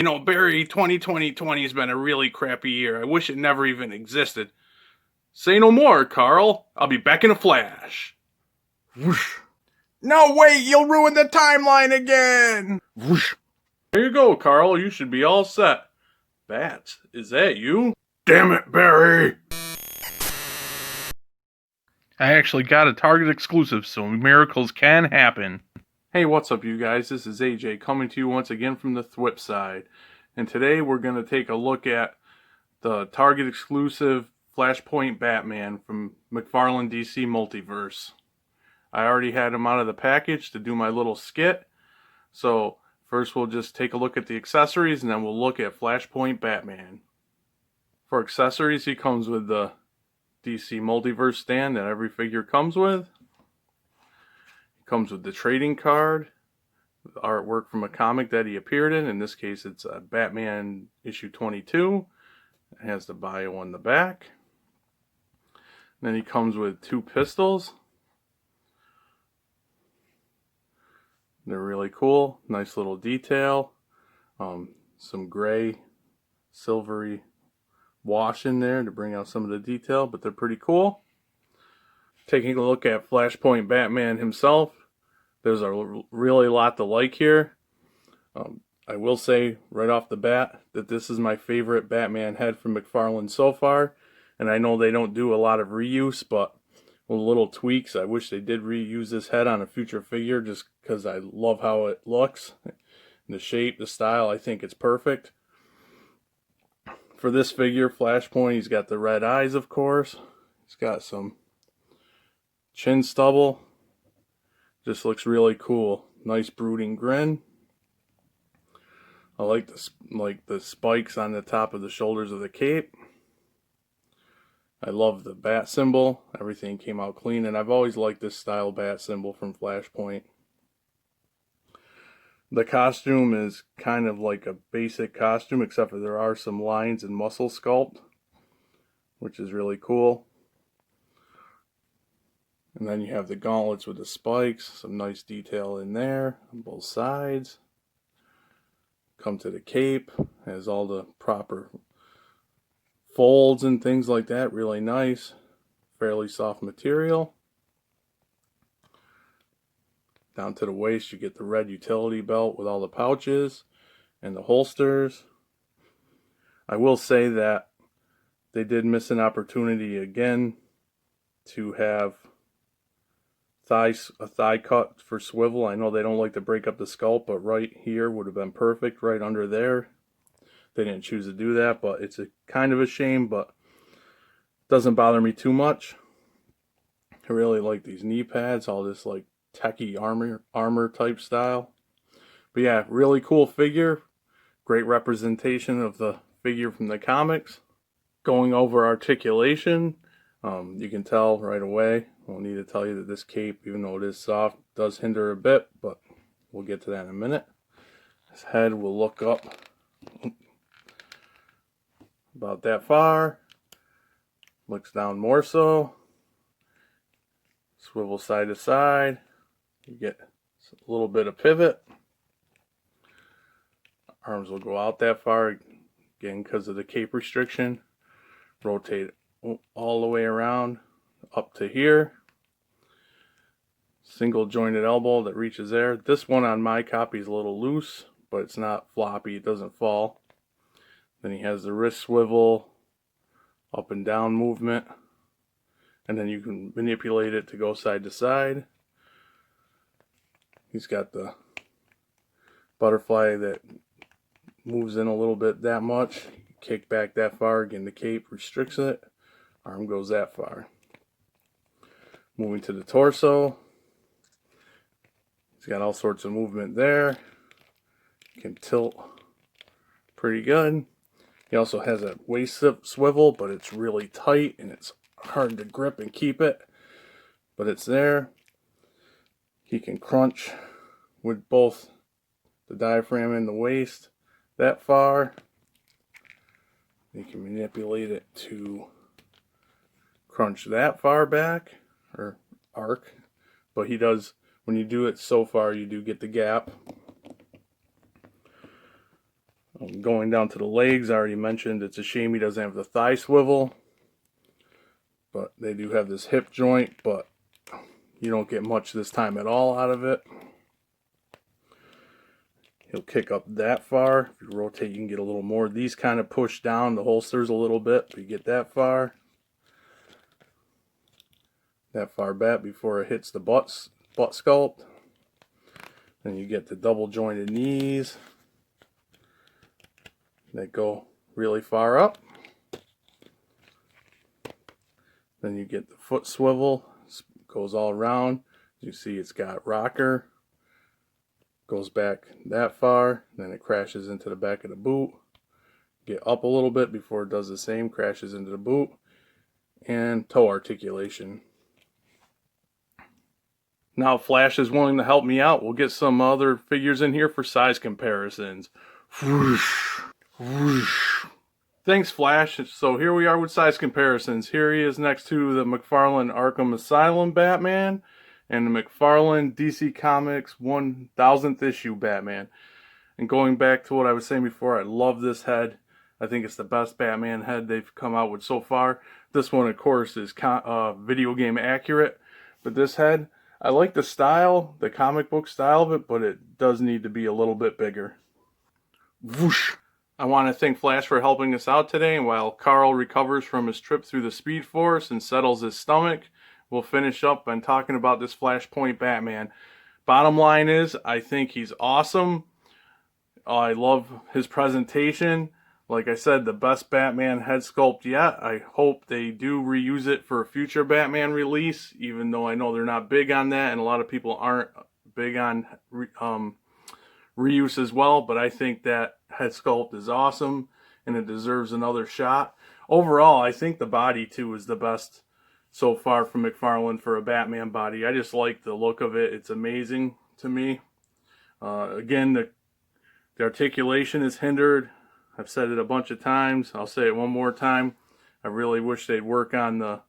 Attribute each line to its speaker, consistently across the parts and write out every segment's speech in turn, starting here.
Speaker 1: You know, Barry, 2020 has been a really crappy year. I wish it never even existed. Say no more, Carl. I'll be back in a flash.
Speaker 2: Whoosh. No, wait, you'll ruin the timeline again!
Speaker 1: Whoosh. There you go, Carl. You should be all set. Bats, is that you?
Speaker 2: Damn it, Barry!
Speaker 1: I actually got a Target exclusive, so miracles can happen. Hey, what's up, you guys? This is AJ coming to you once again from the Thwip Side. And today we're going to take a look at the Target exclusive Flashpoint Batman from McFarlane DC Multiverse. I already had him out of the package to do my little skit. So first we'll just take a look at the accessories and then we'll look at Flashpoint Batman. For accessories, he comes with the DC Multiverse stand that every figure comes with. Comes with the trading card, the artwork from a comic that he appeared in. In this case, it's Batman issue 22. It has the bio on the back. Then he comes with two pistols. They're really cool. Nice little detail. Some gray, silvery wash in there to bring out some of the detail, but they're pretty cool. Taking a look at Flashpoint Batman himself, there's a really lot to like here. I will say right off the bat that this is my favorite Batman head from McFarlane so far. And I know they don't do a lot of reuse, but with little tweaks, I wish they did reuse this head on a future figure just because I love how it looks. The shape, the style, I think it's perfect. For this figure, Flashpoint, he's got the red eyes, of course. He's got some chin stubble. Just looks really cool. Nice brooding grin. I like the spikes on the top of the shoulders of the cape. I love the bat symbol. Everything came out clean, and I've always liked this style bat symbol from Flashpoint. The costume is kind of like a basic costume, except for there are some lines and muscle sculpt, which is really cool. And then you have the gauntlets with the spikes, some nice detail in there on both sides. Come to the cape, has all the proper folds and things like that, really nice. Fairly soft material. Down to the waist you get the red utility belt with all the pouches and the holsters. I will say that they did miss an opportunity again to have a thigh cut for Swivel. I know they don't like to break up the sculpt, but right here would have been perfect, right under there. They didn't choose to do that, but it's a kind of a shame, but it doesn't bother me too much. I really like these knee pads, all this like techie armor type style. But yeah, really cool figure. Great representation of the figure from the comics. Going over articulation, you can tell right away. I don't need to tell you that this cape, even though it is soft, does hinder a bit, but we'll get to that in a minute. His head will look up about that far. Looks down more so. Swivel side to side. You get a little bit of pivot. Arms will go out that far, again because of the cape restriction. Rotate all the way around up to here. Single jointed elbow that reaches there. This one on my copy is a little loose, but it's not floppy, it doesn't fall. Then he has the wrist swivel, up and down movement, and then you can manipulate it to go side to side. He's got the butterfly that moves in a little bit that much. Kick back that far, again the cape restricts it. Arm goes that far. Moving to the torso. He's got all sorts of movement there. Can tilt pretty good. He also has a waist swivel, but it's really tight and it's hard to grip and keep it. But it's there. He can crunch with both the diaphragm and the waist that far. You can manipulate it to crunch that far back, or arc. But he does, when you do it so far, you do get the gap. Going down to the legs, I already mentioned it's a shame he doesn't have the thigh swivel. But they do have this hip joint, but you don't get much this time at all out of it. He'll kick up that far. If you rotate, you can get a little more. These kind of push down the holsters a little bit, but you get that far. That far back before it hits the butt sculpt. Then you get the double jointed knees that go really far up. Then you get the foot swivel, goes all around. You see it's got rocker, goes back that far, then it crashes into the back of the boot. Get up a little bit before it does the same, crashes into the boot. And toe articulation. Now Flash is willing to help me out. We'll get some other figures in here for size comparisons. Whoosh, whoosh. Thanks, Flash. So here we are with size comparisons. Here he is next to the McFarlane Arkham Asylum Batman and the McFarlane DC Comics 1000th issue Batman. And going back to what I was saying before, I love this head. I think it's the best Batman head they've come out with so far. This one, of course, is video game accurate. But this head, I like the style, the comic book style of it, but it does need to be a little bit bigger. Whoosh! I want to thank Flash for helping us out today, and while Carl recovers from his trip through the Speed Force and settles his stomach, we'll finish up by talking about this Flashpoint Batman. Bottom line is, I think he's awesome. I love his presentation. Like I said, the best Batman head sculpt yet. I hope they do reuse it for a future Batman release, even though I know they're not big on that, and a lot of people aren't big on reuse as well, but I think that head sculpt is awesome and it deserves another shot. Overall, I think the body too is the best so far from McFarlane for a Batman body. I just like the look of it. It's amazing to me. Again, the articulation is hindered. I've said it a bunch of times. I'll say it one more time. I really wish they'd work on the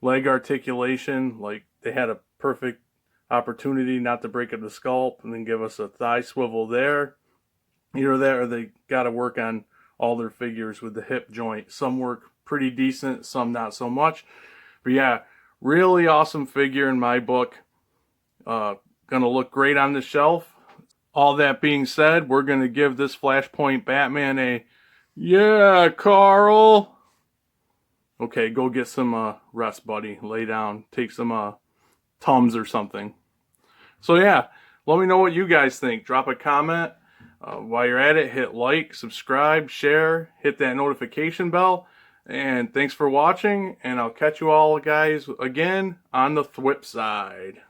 Speaker 1: leg articulation. Like, they had a perfect opportunity not to break up the sculpt and then give us a thigh swivel there. Either that or they got to work on all their figures with the hip joint. Some work pretty decent, some not so much. But yeah, really awesome figure in my book. Gonna look great on the shelf. All that being said, we're gonna give this Flashpoint Batman a yeah, Carl. Okay, go get some rest, buddy. Lay down. Take some Tums or something. So yeah, let me know what you guys think. Drop a comment. While you're at it, hit like, subscribe, share, hit that notification bell. And thanks for watching, and I'll catch you all guys again on the Thwip Side.